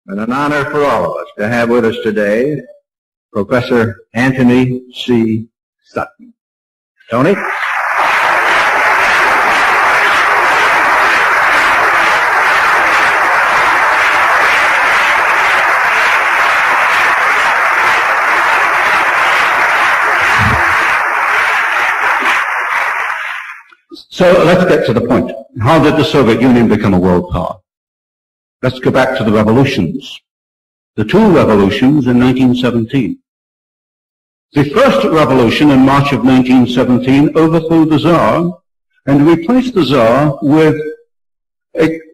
and an honor for all of us to have with us today Professor Anthony C. Sutton. Tony? So let's get to the point. How did the Soviet Union become a world power? Let's go back to the revolutions. The two revolutions in 1917. The first revolution in March of 1917 overthrew the Tsar and replaced the Tsar with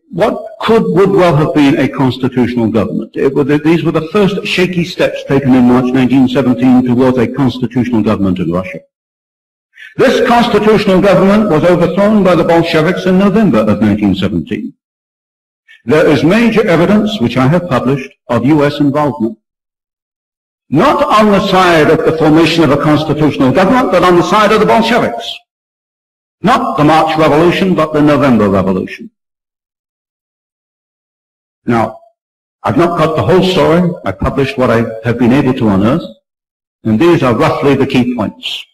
what would well have been a constitutional government. These were the first shaky steps taken in March 1917 towards a constitutional government in Russia. This constitutional government was overthrown by the Bolsheviks in November of 1917. There is major evidence, which I have published, of U.S. involvement. Not on the side of the formation of a constitutional government, but on the side of the Bolsheviks. Not the March Revolution, but the November Revolution. Now, I've not got the whole story. I published what I have been able to unearth, and these are roughly the key points.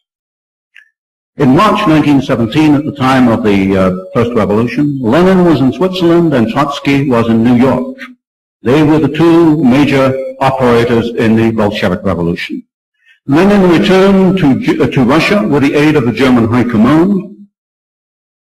In March 1917, at the time of the First Revolution, Lenin was in Switzerland and Trotsky was in New York. They were the two major operators in the Bolshevik Revolution. Lenin returned to Russia with the aid of the German High Command.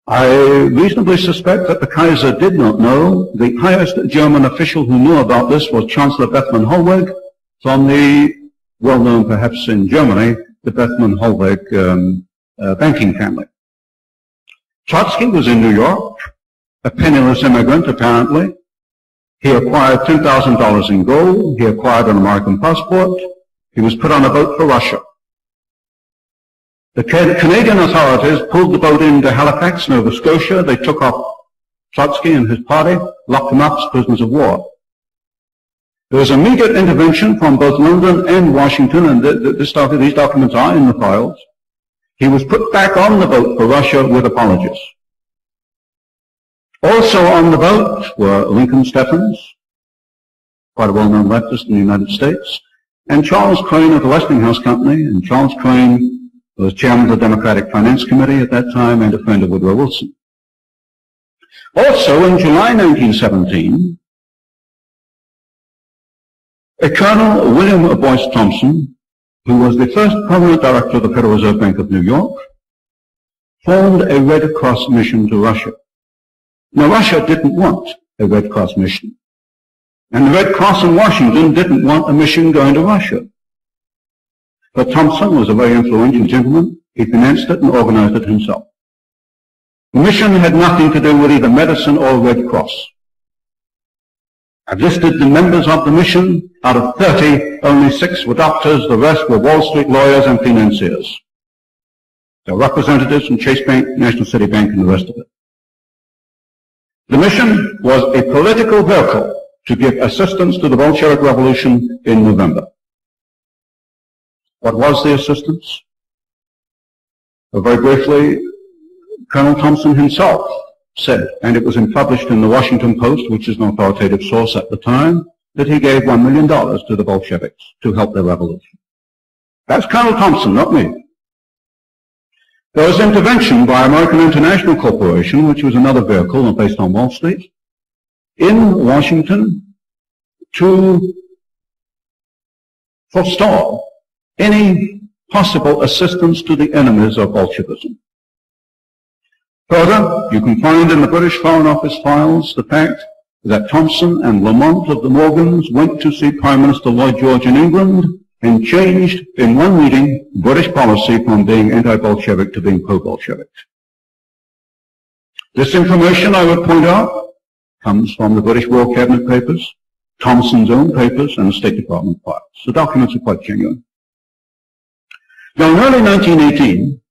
I reasonably suspect that the Kaiser did not know. The highest German official who knew about this was Chancellor Bethmann Hollweg from the, well-known perhaps in Germany, the Bethmann Hollweg banking family. Trotsky was in New York, a penniless immigrant apparently. He acquired $10,000 in gold. He acquired an American passport. He was put on a boat for Russia. The Canadian authorities pulled the boat into Halifax, Nova Scotia. They took off Trotsky and his party, locked them up as prisoners of war. There was immediate intervention from both London and Washington, and these documents are in the files. He was put back on the boat for Russia with apologies. Also on the boat were Lincoln Steffens, quite a well-known leftist in the United States, and Charles Crane of the Westinghouse Company. And Charles Crane was chairman of the Democratic Finance Committee at that time and a friend of Woodrow Wilson. Also in July 1917, a Colonel William Boyce Thompson, who was the first permanent director of the Federal Reserve Bank of New York, formed a Red Cross mission to Russia. Now, Russia didn't want a Red Cross mission. And the Red Cross in Washington didn't want a mission going to Russia. But Thompson was a very influential gentleman. He financed it and organized it himself. The mission had nothing to do with either medicine or Red Cross. I've listed the members of the mission. Out of 30, only 6 were doctors, the rest were Wall Street lawyers and financiers. There were representatives from Chase Bank, National City Bank, and the rest of it. The mission was a political vehicle to give assistance to the Bolshevik Revolution in November. What was the assistance? Well, very briefly, Colonel Thompson himself said, and it was published in the Washington Post, which is an authoritative source at the time, that he gave $1 million to the Bolsheviks to help their revolution. That's Colonel Thompson, not me. There was intervention by American International Corporation, which was another vehicle based on Wall Street, in Washington to forestall any possible assistance to the enemies of Bolshevism. Further, you can find in the British Foreign Office files the fact that Thompson and Lamont of the Morgans went to see Prime Minister Lloyd George in England and changed in one meeting British policy from being anti-Bolshevik to being pro-Bolshevik. This information, I would point out, comes from the British War Cabinet papers, Thompson's own papers, and the State Department files. The documents are quite genuine. Now, in early 1918,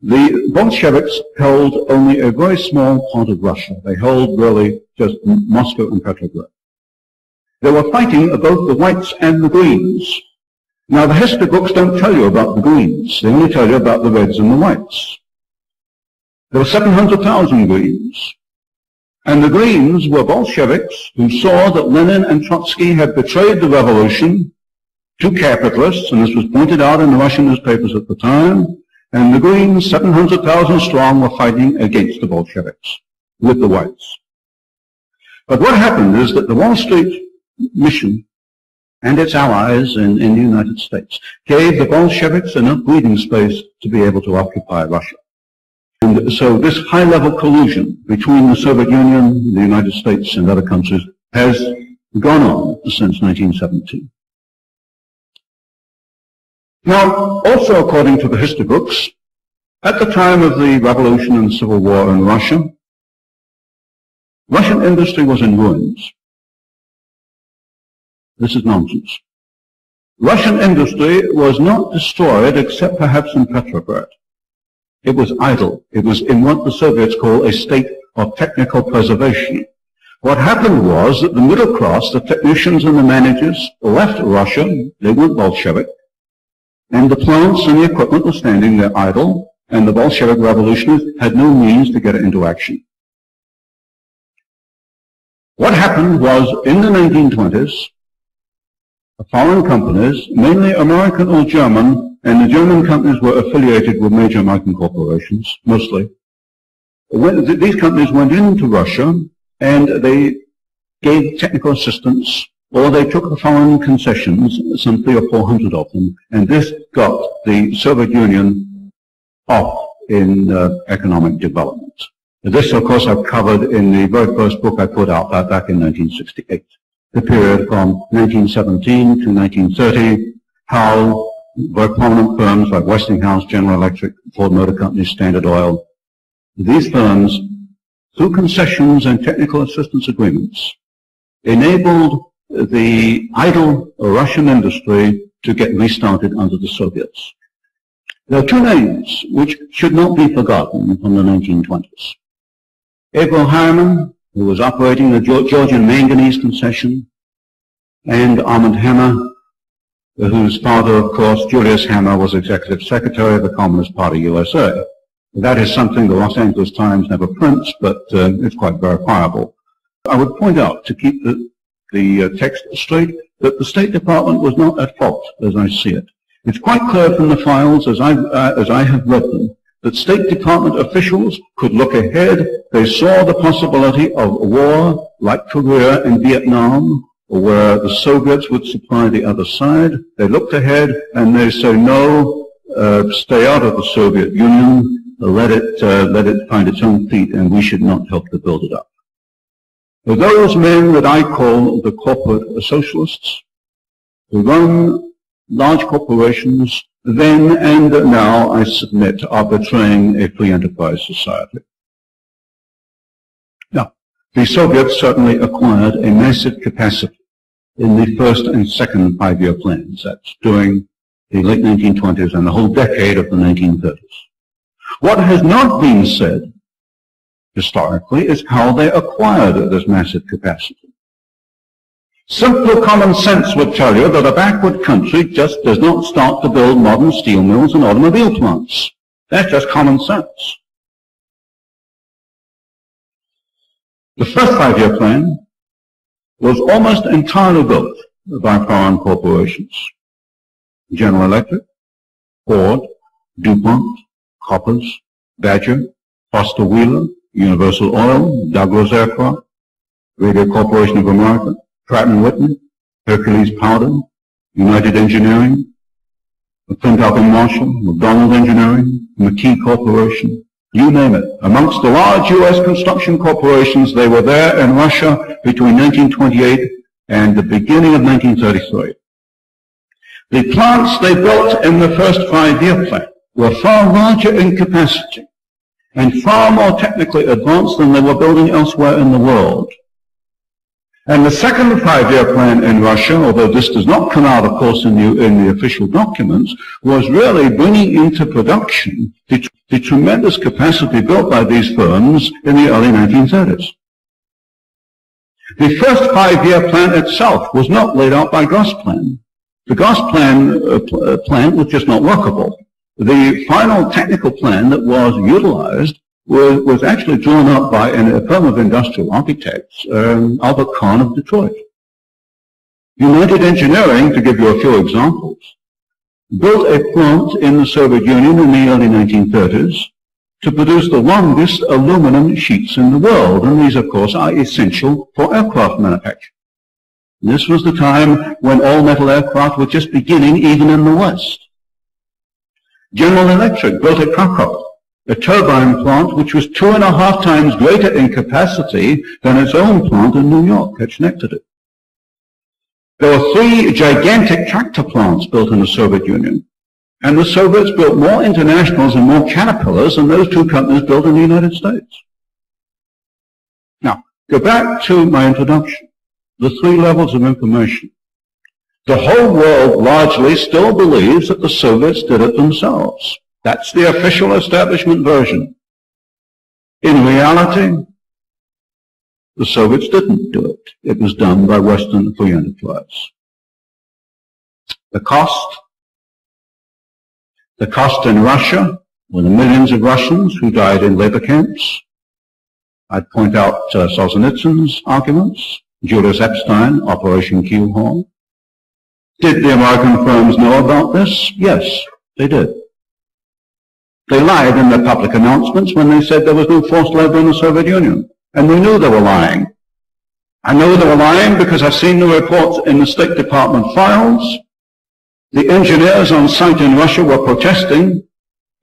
the Bolsheviks held only a very small part of Russia. They held really just Moscow and Petrograd. They were fighting both the whites and the greens. Now, the history books don't tell you about the greens. They only tell you about the reds and the whites. There were 700,000 greens. And the Greens were Bolsheviks who saw that Lenin and Trotsky had betrayed the revolution to capitalists, and this was pointed out in the Russian newspapers at the time, and the Greens, 700,000 strong, were fighting against the Bolsheviks with the whites. But what happened is that the Wall Street mission and its allies in the United States gave the Bolsheviks enough breathing space to be able to occupy Russia. And so this high-level collusion between the Soviet Union, the United States, and other countries has gone on since 1917. Now, also according to the history books, at the time of the revolution and civil war in Russia, Russian industry was in ruins. This is nonsense. Russian industry was not destroyed except perhaps in Petrograd. It was idle. It was in what the Soviets call a state of technical preservation. What happened was that the middle class, the technicians and the managers, left Russia. They weren't Bolshevik. And the plants and the equipment were standing there idle, and the Bolshevik revolutionists had no means to get it into action. What happened was, in the 1920s, foreign companies, mainly American or German, and the German companies were affiliated with major American corporations, mostly. These companies went into Russia, and they gave technical assistance, or they took the foreign concessions, some 300 or 400 of them, and this got the Soviet Union off in economic development. This, of course, I've covered in the very first book I put out back in 1968. The period from 1917 to 1930, how very prominent firms like Westinghouse, General Electric, Ford Motor Company, Standard Oil, these firms, through concessions and technical assistance agreements, enabled the idle Russian industry to get restarted under the Soviets. There are two names which should not be forgotten from the 1920s. Avro Harriman, who was operating the Georgian Manganese concession, and Armand Hammer, whose father, of course, Julius Hammer, was executive secretary of the Communist Party USA. That is something the Los Angeles Times never prints, but it's quite verifiable. I would point out, to keep the text straight, that the State Department was not at fault, as I see it. It's quite clear from the files, as I have read them, that State Department officials could look ahead. They saw the possibility of a war like Korea and Vietnam, where the Soviets would supply the other side. They looked ahead and they say, no, stay out of the Soviet Union, let it find its own feet, and we should not help to build it up. Those men that I call the corporate socialists, who run large corporations, then and now, I submit, are betraying a free enterprise society. Now, the Soviets certainly acquired a massive capacity in the first and second five-year plans. That's during the late 1920s and the whole decade of the 1930s. What has not been said historically is how they acquired this massive capacity. Simple common sense would tell you that a backward country just does not start to build modern steel mills and automobile plants. That's just common sense. The first five-year plan was almost entirely built by foreign corporations. General Electric, Ford, DuPont, Koppers, Badger, Foster Wheeler, Universal Oil, Douglas Aircraft, Radio Corporation of America, Pratt & Whitney, Hercules Powder, United Engineering, Flintoff & Marshall, McDonald Engineering, McKee Corporation, you name it. Amongst the large U.S. construction corporations, they were there in Russia between 1928 and the beginning of 1933. The plants they built in the first five-year plan were far larger in capacity and far more technically advanced than they were building elsewhere in the world. And the second five-year plan in Russia, although this does not come out, of course, in the official documents, was really bringing into production the tremendous capacity built by these firms in the early 1930s. The first five-year plan itself was not laid out by Gosplan. The Gosplan plan was just not workable. The final technical plan that was utilized was actually drawn up by a firm of industrial architects, Albert Kahn of Detroit. United Engineering, to give you a few examples, built a plant in the Soviet Union in the early 1930s to produce the longest aluminum sheets in the world, and these, of course, are essential for aircraft manufacture. This was the time when all-metal aircraft were just beginning, even in the West. General Electric built at Krakow a turbine plant which was 2.5 times greater in capacity than its own plant in New York at Schenectady. There were 3 gigantic tractor plants built in the Soviet Union, and the Soviets built more Internationals and more Caterpillars than those 2 companies built in the United States. Now, go back to my introduction, the 3 levels of information. The whole world largely still believes that the Soviets did it themselves. That's the official establishment version. In reality, the Soviets didn't do it. It was done by Western free enterprise. The cost in Russia were the millions of Russians who died in labor camps. I'd point out Solzhenitsyn's arguments, Julius Epstein, Operation Keelhaul. Did the American firms know about this? Yes, they did. They lied in their public announcements when they said there was no forced labor in the Soviet Union. And we knew they were lying. I know they were lying because I've seen the reports in the State Department files. The engineers on site in Russia were protesting.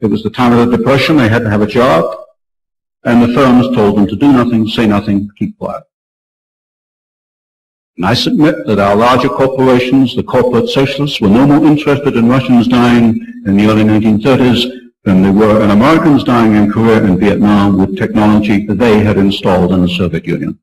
It was the time of the Depression. They had to have a job. And the firms told them to do nothing, say nothing, keep quiet. And I submit that our larger corporations, the corporate socialists, were no more interested in Russians dying in the early 1930s than they were in Americans dying in Korea and Vietnam with technology that they had installed in the Soviet Union.